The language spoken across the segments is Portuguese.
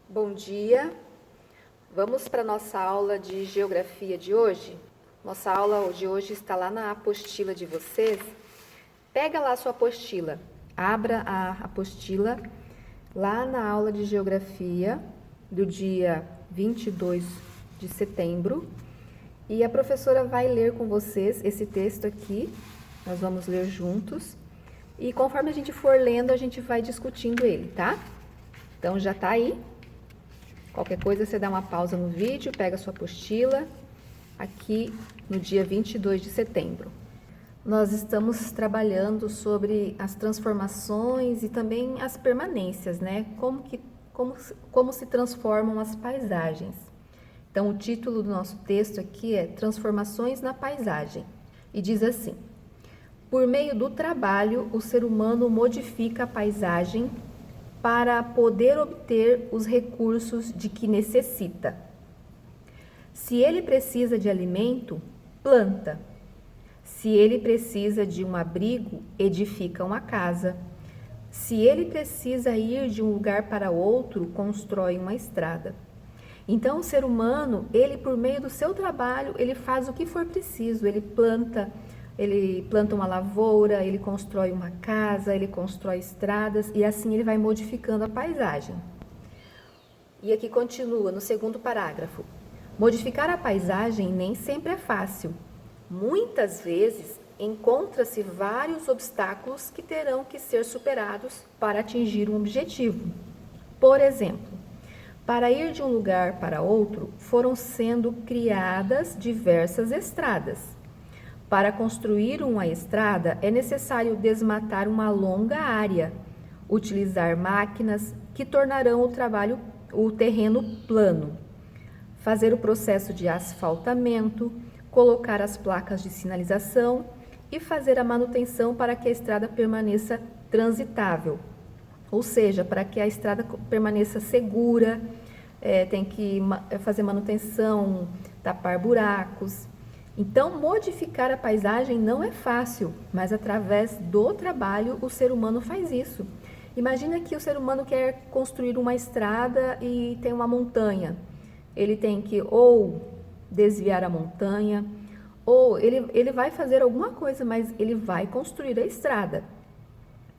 Bom dia, vamos para a nossa aula de geografia de hoje. Nossa aula de hoje está lá na apostila de vocês. Pega lá a sua apostila, abra a apostila lá na aula de geografia do dia 22 de setembro e a professora vai ler com vocês esse texto aqui, nós vamos ler juntos e conforme a gente for lendo a gente vai discutindo ele, tá? Então já tá aí. Qualquer coisa, você dá uma pausa no vídeo, pega a sua apostila, aqui no dia 22 de setembro. Nós estamos trabalhando sobre as transformações e também as permanências, né? Como se transformam as paisagens. Então, o título do nosso texto aqui é Transformações na Paisagem. E diz assim: por meio do trabalho, o ser humano modifica a paisagem para poder obter os recursos de que necessita. Se ele precisa de alimento, planta. Se ele precisa de um abrigo, edifica uma casa. Se ele precisa ir de um lugar para outro, constrói uma estrada. Então, o ser humano, ele por meio do seu trabalho, ele faz o que for preciso, ele planta uma lavoura, ele constrói uma casa, ele constrói estradas e assim ele vai modificando a paisagem. E aqui continua no segundo parágrafo. Modificar a paisagem nem sempre é fácil. Muitas vezes encontra-se vários obstáculos que terão que ser superados para atingir um objetivo. Por exemplo, para ir de um lugar para outro, foram sendo criadas diversas estradas. Para construir uma estrada, é necessário desmatar uma longa área, utilizar máquinas que tornarão o terreno plano, fazer o processo de asfaltamento, colocar as placas de sinalização e fazer a manutenção para que a estrada permaneça transitável, ou seja, para que a estrada permaneça segura, tem que fazer manutenção, tapar buracos. Então, modificar a paisagem não é fácil, mas através do trabalho o ser humano faz isso. Imagina que o ser humano quer construir uma estrada e tem uma montanha. Ele tem que ou desviar a montanha, ou ele vai fazer alguma coisa, mas ele vai construir a estrada.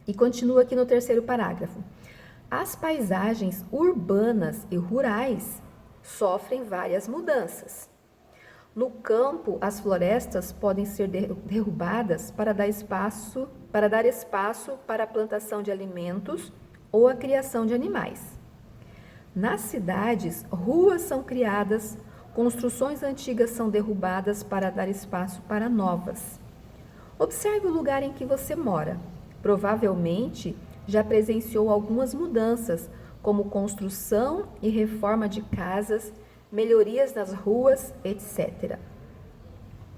E continua aqui no terceiro parágrafo. As paisagens urbanas e rurais sofrem várias mudanças. No campo, as florestas podem ser derrubadas para dar espaço para a plantação de alimentos ou a criação de animais. Nas cidades, ruas são criadas, construções antigas são derrubadas para dar espaço para novas. Observe o lugar em que você mora. Provavelmente já presenciou algumas mudanças, como construção e reforma de casas, melhorias nas ruas, etc.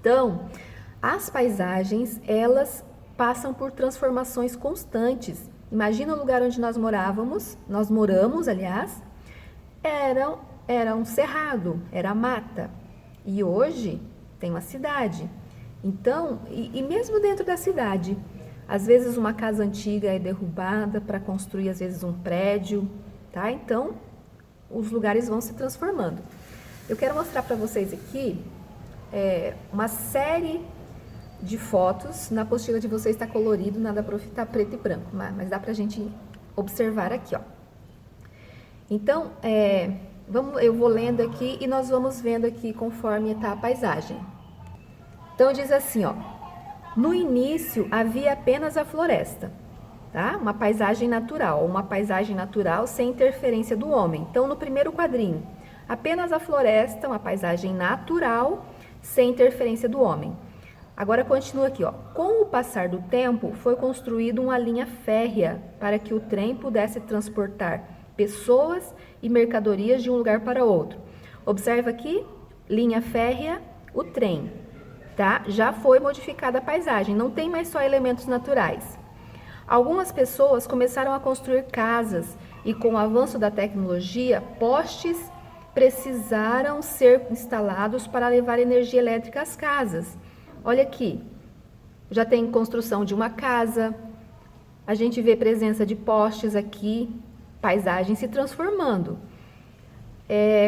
Então, as paisagens, elas passam por transformações constantes. Imagina o lugar onde nós moramos, aliás, era um cerrado, era mata. E hoje tem uma cidade. Então, e mesmo dentro da cidade, às vezes uma casa antiga é derrubada para construir, às vezes, um prédio, tá? Então, os lugares vão se transformando. Eu quero mostrar para vocês aqui uma série de fotos. Na apostila de vocês está colorido, na da prof está preto e branco, mas dá para a gente observar aqui, ó. Então, eu vou lendo aqui e nós vamos vendo aqui conforme está a paisagem. Então, diz assim, ó. No início havia apenas a floresta, tá? Uma paisagem natural sem interferência do homem. Então, no primeiro quadrinho, apenas a floresta, uma paisagem natural sem interferência do homem. Agora continua aqui, ó. Com o passar do tempo, foi construída uma linha férrea para que o trem pudesse transportar pessoas e mercadorias de um lugar para outro. Observa aqui, linha férrea, o trem, tá? Já foi modificada a paisagem, não tem mais só elementos naturais. Algumas pessoas começaram a construir casas e com o avanço da tecnologia, postes precisaram ser instalados para levar energia elétrica às casas. Olha aqui, já tem construção de uma casa, a gente vê presença de postes aqui, paisagem se transformando.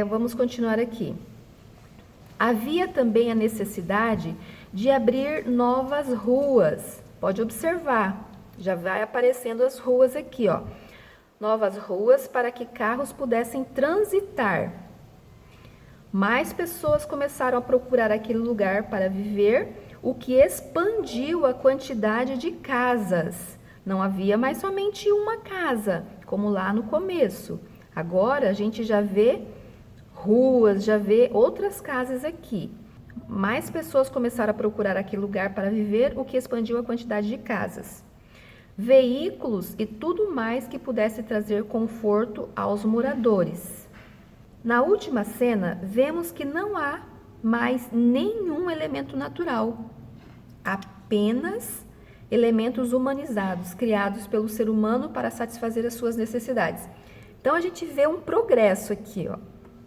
Vamos continuar aqui. Havia também a necessidade de abrir novas ruas. Pode observar, já vai aparecendo as ruas aqui, ó. Novas ruas para que carros pudessem transitar. Mais pessoas começaram a procurar aquele lugar para viver, o que expandiu a quantidade de casas. Não havia mais somente uma casa, como lá no começo. Agora a gente já vê ruas, já vê outras casas aqui. Mais pessoas começaram a procurar aquele lugar para viver, o que expandiu a quantidade de casas. Veículos e tudo mais que pudesse trazer conforto aos moradores. Na última cena, vemos que não há mais nenhum elemento natural, apenas elementos humanizados, criados pelo ser humano para satisfazer as suas necessidades. Então, a gente vê um progresso aqui, ó.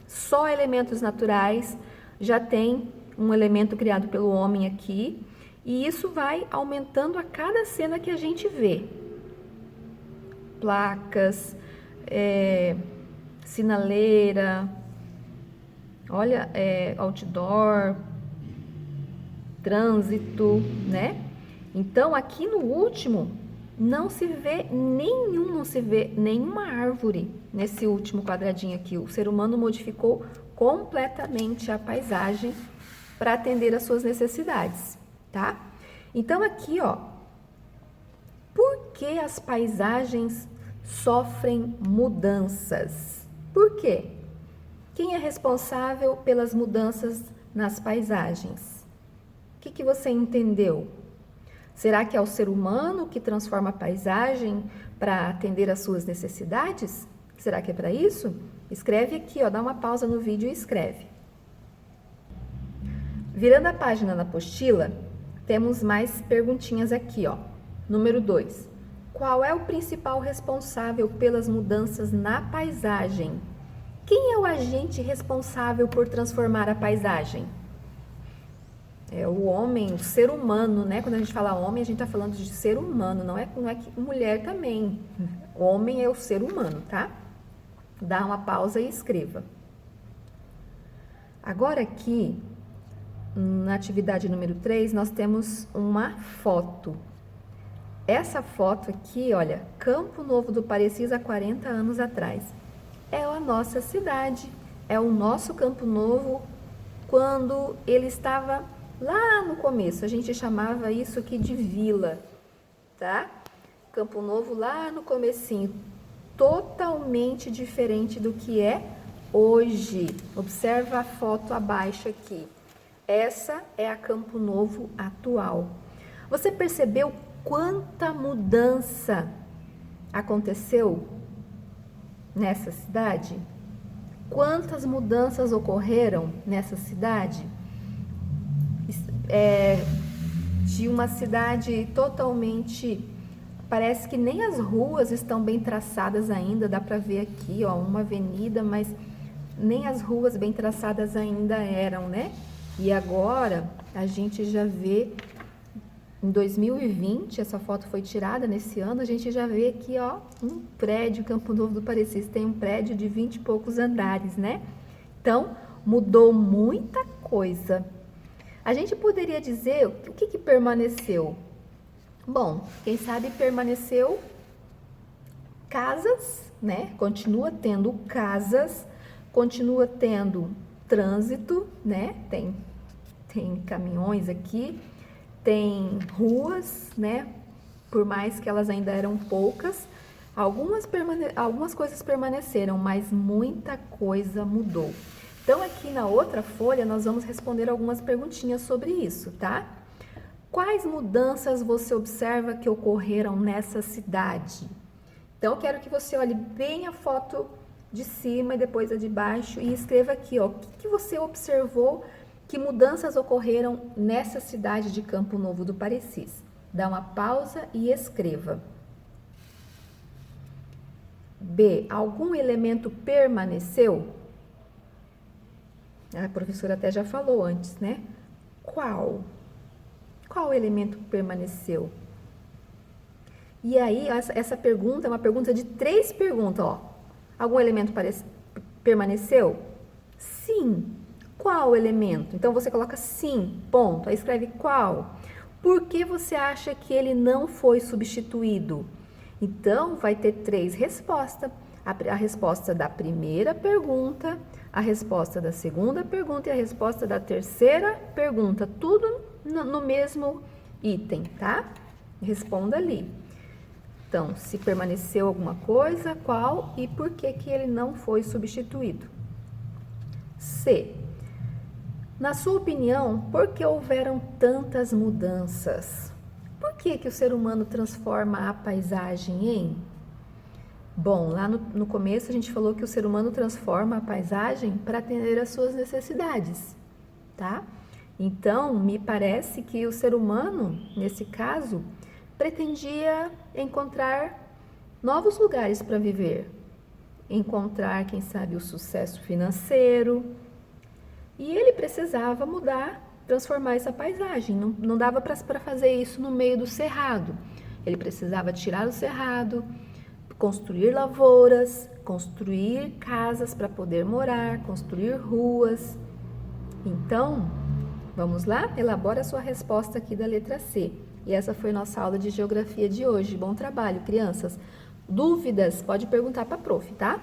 Só elementos naturais, já tem um elemento criado pelo homem aqui, e isso vai aumentando a cada cena que a gente vê. Placas, sinaleira, olha, outdoor, trânsito, né? Então, aqui no último, não se vê nenhuma árvore nesse último quadradinho aqui. O ser humano modificou completamente a paisagem para atender às suas necessidades, tá? Então, aqui, ó, por que as paisagens sofrem mudanças? Por quê? Quem é responsável pelas mudanças nas paisagens? O que você entendeu? Será que é o ser humano que transforma a paisagem para atender às suas necessidades? Será que é para isso? Escreve aqui, ó, dá uma pausa no vídeo e escreve. Virando a página na apostila, temos mais perguntinhas aqui, ó. Número 2. Qual é o principal responsável pelas mudanças na paisagem? Quem é o agente responsável por transformar a paisagem? É o homem, o ser humano, né? Quando a gente fala homem, a gente está falando de ser humano, não é que mulher também. Homem é o ser humano, tá? Dá uma pausa e escreva. Agora aqui, na atividade número 3, nós temos uma foto. Essa foto aqui, olha, Campo Novo do Parecis há 40 anos atrás. É a nossa cidade, é o nosso Campo Novo quando ele estava lá no começo. A gente chamava isso aqui de vila, tá? Campo Novo lá no comecinho, totalmente diferente do que é hoje. Observa a foto abaixo aqui. Essa é a Campo Novo atual. Você percebeu quanta mudança aconteceu nessa cidade? Quantas mudanças ocorreram nessa cidade? De uma cidade totalmente... Parece que nem as ruas estão bem traçadas ainda. Dá para ver aqui, ó, uma avenida, mas nem as ruas bem traçadas ainda eram, né? E agora a gente já vê... Em 2020, essa foto foi tirada nesse ano, a gente já vê aqui, ó, um prédio, Campo Novo do Parecis, tem um prédio de 20 e poucos andares, né? Então, mudou muita coisa. A gente poderia dizer o que permaneceu? Bom, quem sabe permaneceu casas, né? Continua tendo casas, continua tendo trânsito, né? Tem caminhões aqui, tem ruas, né? Por mais que elas ainda eram poucas, algumas coisas permaneceram, mas muita coisa mudou. Então, aqui na outra folha, nós vamos responder algumas perguntinhas sobre isso, tá? Quais mudanças você observa que ocorreram nessa cidade? Então, eu quero que você olhe bem a foto de cima e depois a de baixo e escreva aqui, ó, o que você observou. Que mudanças ocorreram nessa cidade de Campo Novo do Parecis? Dá uma pausa e escreva. B. Algum elemento permaneceu? A professora até já falou antes, né? Qual? Qual elemento permaneceu? E aí, essa pergunta é uma pergunta de 3 perguntas, ó. Algum elemento permaneceu? Sim. Qual elemento? Então você coloca sim, ponto. Aí escreve qual. Por que você acha que ele não foi substituído? Então vai ter 3 respostas. A resposta da primeira pergunta, a resposta da segunda pergunta e a resposta da terceira pergunta. Tudo no mesmo item, tá? Responda ali. Então, se permaneceu alguma coisa, qual e por que que ele não foi substituído? C. Na sua opinião, por que houveram tantas mudanças? Por que que o ser humano transforma a paisagem em? Bom, lá no começo a gente falou que o ser humano transforma a paisagem para atender às suas necessidades, tá? Então, me parece que o ser humano, nesse caso, pretendia encontrar novos lugares para viver, encontrar, quem sabe, o sucesso financeiro, e ele precisava mudar, transformar essa paisagem. Não dava para fazer isso no meio do cerrado. Ele precisava tirar o cerrado, construir lavouras, construir casas para poder morar, construir ruas. Então, vamos lá? Elabora a sua resposta aqui da letra C. E essa foi nossa aula de geografia de hoje. Bom trabalho, crianças. Dúvidas? Pode perguntar para a prof, tá?